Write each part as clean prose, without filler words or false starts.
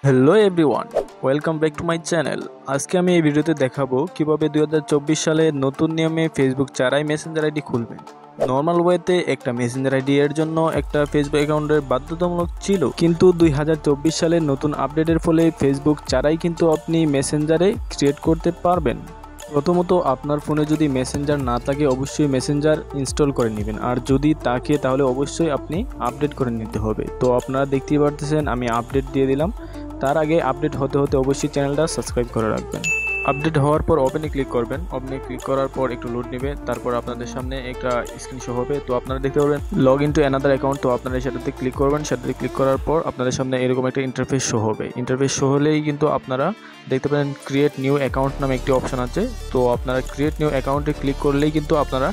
Hello everyone, welcome back to my channel. আজকে আমি এই ভিডিওতে দেখাবো কিভাবে 2024 সালে নতুন নিয়মে ফেসবুক ছাড়াই মেসেঞ্জার আইডি খুলবেন। নর্মাল ওয়েতে একটা মেসেঞ্জার আইডি এর জন্য একটা ফেসবুক অ্যাকাউন্টের বাধ্যতামূলক ছিল, কিন্তু 2024 সালে নতুন আপডেটের ফলে ফেসবুক ছাড়াই কিন্তু আপনি মেসেঞ্জারে ক্রিয়েট করতে পারবেন। প্রথমত আপনার ফোনে যদি মেসেঞ্জার না থাকে অবশ্যই মেসেঞ্জার ইনস্টল করে নেবেন, আর যদি থাকে তাহলে অবশ্যই আপনি আপডেট করে নিতে হবে। তো আপনারা দেখতেই পারতেছেন আমি আপডেট দিয়ে দিলাম। তার আগে আপডেট হতে হতে অবশ্যই চ্যানেলটা সাবস্ক্রাইব করে রাখবেন। আপডেট হওয়ার পর ওপেনে ক্লিক করবেন। ওপেনে ক্লিক করার পর একটু লোড নেবে, তারপর আপনাদের সামনে একটা স্ক্রিন শো হবে। তো আপনারা দেখতে পারবেন log in to another account. তো আপনারা সেটাতে ক্লিক করবেন। সেটাতে ক্লিক করার পর আপনাদের সামনে এরকম একটা ইন্টারফেস শো হবে। ইন্টারফেস শো হলেই কিন্তু আপনারা দেখতে পারেন ক্রিয়েট নিউ অ্যাকাউন্ট নামে একটি অপশন আছে। তো আপনারা ক্রিয়েট নিউ অ্যাকাউন্টে ক্লিক করলেই কিন্তু আপনারা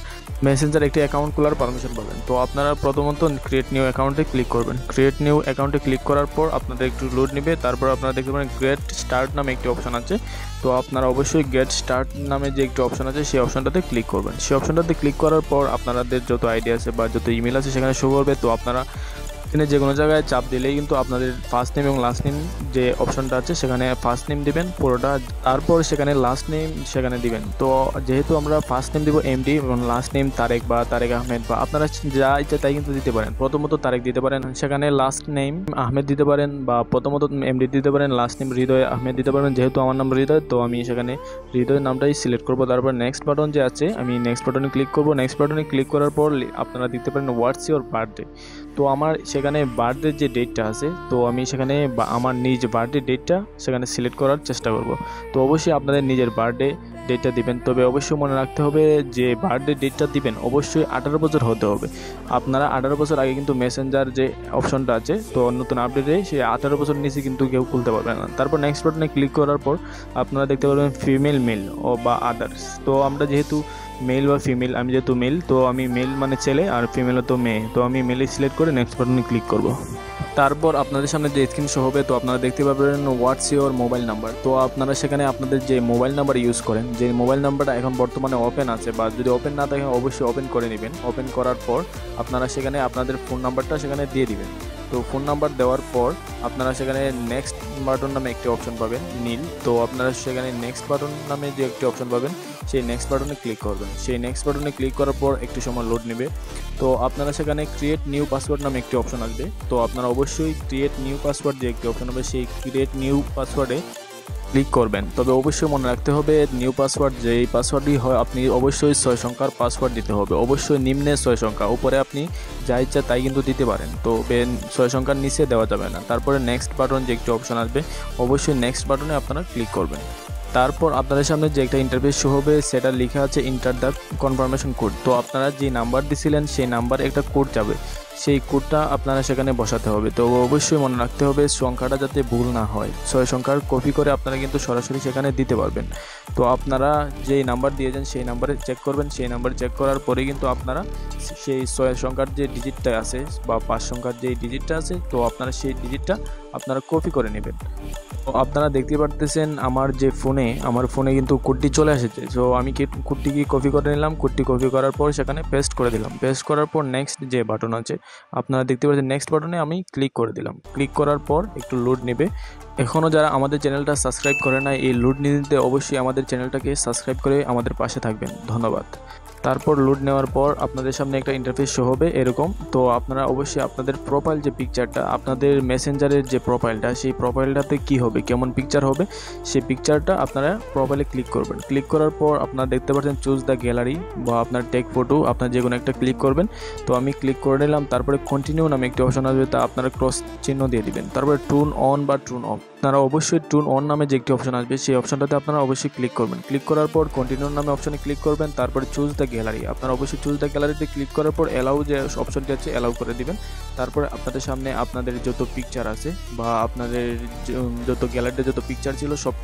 মেসেঞ্জার একটি অ্যাকাউন্ট খোলার পারমিশন পাবেন। তো আপনারা প্রথমত ক্রিয়েট নিউ অ্যাকাউন্টে ক্লিক করবেন। ক্রিয়েট নিউ অ্যাকাউন্টে ক্লিক করার পর আপনাদের একটু লোড নেবে, তারপর আপনারা দেখতে পারেন গেট স্টার্ট নামে একটি অপশন আছে। তো আপনারা অবশ্যই গেট স্টার্ট নামে যে একটি অপশন আছে সেই অপশনটাতে ক্লিক করবেন। সেই অপশনটাতে ক্লিক করার পর আপনাদের যত আইডি আছে বা যত ইমেল আছে সেখানে শো করবে। তো আপনারা এখানে যে কোনো জায়গায় চাপ দিলেই কিন্তু আপনাদের ফার্স্ট নেম এবং লাস্ট নেম যে অপশনটা আছে সেখানে ফার্স্ট নেম দিবেন পুরোটা, তারপর সেখানে লাস্ট নেম সেখানে দিবেন। তো যেহেতু আমরা ফার্স্ট নেম দিব এমডি এবং লাস্ট নেম তারেক বা তারেক আহমেদ, বা আপনারা যা ইচ্ছা তাই কিন্তু দিতে পারেন। প্রথমত তারেক দিতে পারেন, সেখানে লাস্ট নেম আহমেদ দিতে পারেন, বা প্রথমত এমডি দিতে পারেন, লাস্ট নেম হৃদয় আহমেদ দিতে পারেন। যেহেতু আমার নাম হৃদয় তো আমি সেখানে হৃদয়ের নামটাই সিলেক্ট করবো। তারপর নেক্সট বাটন যে আছে আমি নেক্সট বাটনে ক্লিক করবো। নেক্সট বাটনে ক্লিক করার পর আপনারা দিতে পারেন হোয়াটস ইওর বার্থডে। তো আমার সেখানে বার্থডে যে ডেটটা আছে তো আমি সেখানে আমার নিজ বার্থডে ডেটটা সেখানে সিলেক্ট করার চেষ্টা করব। তো অবশ্যই আপনাদের নিজের বার্থডে ডেটটা দিবেন, তবে অবশ্যই মনে রাখতে হবে যে বার্থডে ডেটটা দিবেন অবশ্যই 18 বছর হতে হবে। আপনারা 18 বছর আগে কিন্তু মেসেঞ্জার যে অপশনটা আছে তো নতুন আপডেটে সেই 18 বছর নিচে কিন্তু কেউ খুলতে পারবে না। তারপর নেক্সট বাটনে ক্লিক করার পর আপনারা দেখতে পারবেন ফিমেল মেল ও বা আদার্স। তো আমরা যেহেতু মেল বা ফিমেল, আমি যেহেতু মেল তো আমি মেল মানে ছেলে আর ফিমেল তো মেয়ে, তো আমি মেলে সিলেক্ট করে নেক্সট বাটনে ক্লিক করব। তারপর আপনাদের সামনে যে স্ক্রিন শো হবে তো আপনারা দেখতে পাবেন হোয়াটস ইওর মোবাইল নাম্বার। তো আপনারা সেখানে আপনাদের যে মোবাইল নাম্বার ইউজ করেন, যে মোবাইল নাম্বারটা এখন বর্তমানে ওপেন আছে বা যদি ওপেন না থাকে অবশ্যই ওপেন করে নেবেন। ওপেন করার পর আপনারা সেখানে আপনাদের ফোন নাম্বারটা সেখানে দিয়ে দিবেন। তো ফোন নাম্বার দেওয়ার পর আপনারা সেখানে নেক্সট বাটন নামে একটি অপশন পাবেন নীল। তো আপনারা সেখানে নেক্সট বাটন নামে যে একটি অপশন পাবেন সেই নেক্সট বাটনে ক্লিক করবেন। সেই নেক্সট বাটনে ক্লিক করার পর একটু সময় লোড নেবে। তো আপনারা সেখানে ক্রিয়েট নিউ পাসওয়ার্ড নামে একটি অপশন আসবে। তো আপনারা অবশ্যই ক্রিয়েট নিউ পাসওয়ার্ড যে একটি অপশন হবে সেই ক্রিয়েট নিউ পাসওয়ার্ডে ক্লিক করবেন। তবে অবশ্যই মনে রাখতে হবে নিউ পাসওয়ার্ড যেই পাসওয়ার্ডই হয় আপনি অবশ্যই 6 সংখ্যার পাসওয়ার্ড দিতে হবে। অবশ্যই নিম্নে 6 সংখ্যা, উপরে আপনি যা ইচ্ছা তাই কিন্তু দিতে পারেন, তো 6 সংখ্যার নিচে দেওয়া যাবে না। তারপরে নেক্সট বাটন যে একটি অপশন আসবে অবশ্যই নেক্সট বাটনে আপনারা ক্লিক করবেন। তারপর আপনাদের সামনে যে একটা ইন্টারফেস শো হবে সেটা লেখা আছে ইন্টার দ্য কনফার্মেশন কোড। তো আপনারা যে নাম্বার দিছিলেন সেই নাম্বারে একটা কোড যাবে, সেই কোডটা আপনারা সেখানে বসাতে হবে। তো অবশ্যই মনে রাখতে হবে সংখ্যাটা যাতে ভুল না হয়। 6 সংখ্যার কপি করে আপনারা কিন্তু সরাসরি সেখানে দিতে পারবেন। তো আপনারা যেই নাম্বার দিয়েছেন সেই নাম্বারে চেক করবেন। সেই নাম্বারে চেক করার পরে কিন্তু আপনারা সেই 6 সংখ্যার যে ডিজিটটা আছে বা 5 সংখ্যার যে ডিজিটটা আছে তো আপনারা সেই ডিজিটটা আপনারা কপি করে নেবেন। তো আপনারা দেখতে পারতেছেন আমার ফোনে কিন্তু কোডটি চলে এসেছে। সো আমি কোডটি কপি করে নিলাম। কোডটি কপি করার পর সেখানে পেস্ট করে দিলাম। পেস্ট করার পর নেক্সট যে বাটন আছে আপনারা দেখতে পাচ্ছেন নেক্সট বাটনে আমি ক্লিক করে দিলাম। ক্লিক করার পর একটু লোড নেবে। এখনও যারা আমাদের চ্যানেলটা সাবস্ক্রাইব করে না এই লোড নিতে অবশ্যই আমাদের চ্যানেলটাকে সাবস্ক্রাইব করে আমাদের পাশে থাকবেন, ধন্যবাদ। তারপর লোড নেওয়ার পর আপনাদের সামনে একটা ইন্টারফেস শো হবে এরকম। তো আপনারা অবশ্যই আপনাদের প্রোফাইল যে পিকচারটা, আপনাদের মেসেঞ্জারের যে প্রোফাইলটা সেই প্রোফাইলটাতে কি হবে, কেমন পিকচার হবে সেই পিকচারটা আপনারা প্রোফাইলে ক্লিক করবেন। ক্লিক করার পর আপনারা দেখতে পাচ্ছেন চুজ দ্য গ্যালারি বা আপনার টেক ফটো, আপনার যে কোনো একটা ক্লিক করবেন। তো আমি ক্লিক করে নিলাম। তারপরে কন্টিনিউ নামে একটি অপশন আসবে, তা আপনারা ক্রস চিহ্ন দিয়ে দিবেন। তারপরে টুন অন বা টুন অফ, আপনারা অবশ্যই টুন অন নামে যে একটি অপশন আসবে সেই অপশনটাতে আপনারা অবশ্যই ক্লিক করবেন। ক্লিক করার পর কন্টিনিউ নামে অপশনে ক্লিক করবেন। তারপরে চুজ দ্য গ্যালারি, আপনারা অবশ্যই চুজ দ্য গ্যালারিতে ক্লিক করার পর অ্যালাউ যে অপশনটি আছে অ্যালাউ করে দিবেন। তারপরে আপনাদের সামনে আপনাদের যত পিকচার আছে বা আপনাদের যত গ্যালারিতে যত পিকচার ছিল সব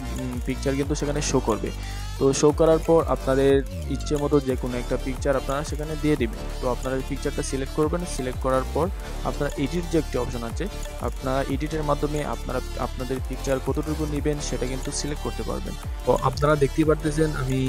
পিকচার কিন্তু সেখানে শো করবে। তো শো করার পর আপনাদের ইচ্ছে মতো যে কোনো একটা পিকচার আপনারা সেখানে দিয়ে দিবেন। তো আপনারা পিকচারটা সিলেক্ট করবেন। সিলেক্ট করার পর আপনারা এডিট যে একটি অপশন আছে আপনারা এডিটের মাধ্যমে আপনারা আপনাদের পিকচার কতটুকু নেবেন সেটা কিন্তু সিলেক্ট করতে পারবেন। তো আপনারা দেখতেই পারতেছেন আমি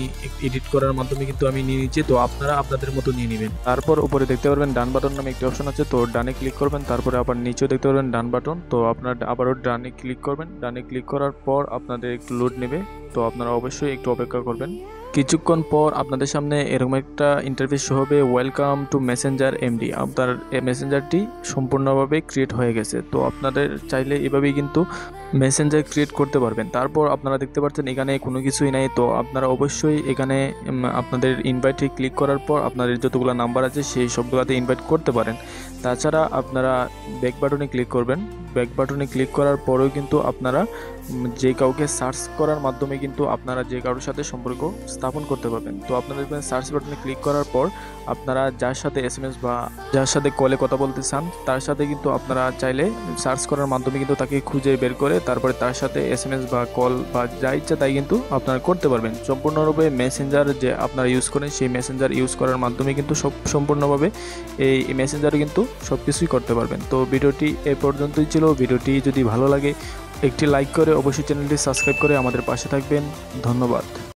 এডিট করার মাধ্যমে কিন্তু আমি নিচে তো আপনারা আপনাদের মতো নিয়ে নেবেন। তারপর উপরে দেখতে পারবেন ডান বাটন নামে একটি অপশন আছে, তো ডানে ক্লিক করবেন। তারপরে আবার নিচেও দেখতে পারবেন ডান বাটন, তো আপনারা আবারও ডানে ক্লিক করবেন। ডানে ক্লিক করার পর আপনাদের একটু লোড নেবে, তো আপনারা অবশ্যই একটু অপেক্ষা করবেন। কিছুক্ষণ পর আপনাদের সামনে এরকম একটা ইন্টারফেস শো হবে, ওয়েলকাম টু মেসেঞ্জার এমডি। আপনার এই মেসেঞ্জারটি সম্পূর্ণভাবে ক্রিয়েট হয়ে গেছে। তো আপনাদের চাইলে এভাবেই কিন্তু মেসেঞ্জার ক্রিয়েট করতে পারবেন। তারপর আপনারা দেখতে পাচ্ছেন এখানে কোনো কিছুই নাই, তো আপনারা অবশ্যই এখানে আপনাদের ইনভাইটে ক্লিক করার পর আপনাদের যতগুলো নাম্বার আছে সেই সবগুলোতে ইনভাইট করতে পারেন। তাছাড়া আপনারা ব্যাক বাটনে ক্লিক করবেন। ব্যাক বাটনে ক্লিক করার পরেও কিন্তু আপনারা যে কাউকে সার্চ করার মাধ্যমে কিন্তু আপনারা যে কারোর সাথে সম্পর্ক স্থাপন করতে পারবেন। তো আপনারা সার্চ বাটনে ক্লিক করার পর আপনারা যার সাথে এসএমএস বা যার সাথে কলে কথা বলতে চান তার সাথে কিন্তু আপনারা চাইলে সার্চ করার মাধ্যমে কিন্তু তাকে খুঁজে বের করে তারপরে তার সাথে এসএমএস বা কল বা যা ইচ্ছা তাই কিন্তু আপনারা করতে পারবেন। সম্পূর্ণরূপে মেসেঞ্জার যে আপনারা ইউজ করেন সেই মেসেঞ্জার ইউজ করার মাধ্যমে কিন্তু সম্পূর্ণভাবে এই মেসেঞ্জারে কিন্তু সব কিছুই করতে পারবেন। তো ভিডিওটি এ পর্যন্তই ছিল। ভিডিওটি যদি ভালো লাগে একটি লাইক করে অবশ্যই চ্যানেলটি সাবস্ক্রাইব করে আমাদের পাশে থাকবেন। ধন্যবাদ।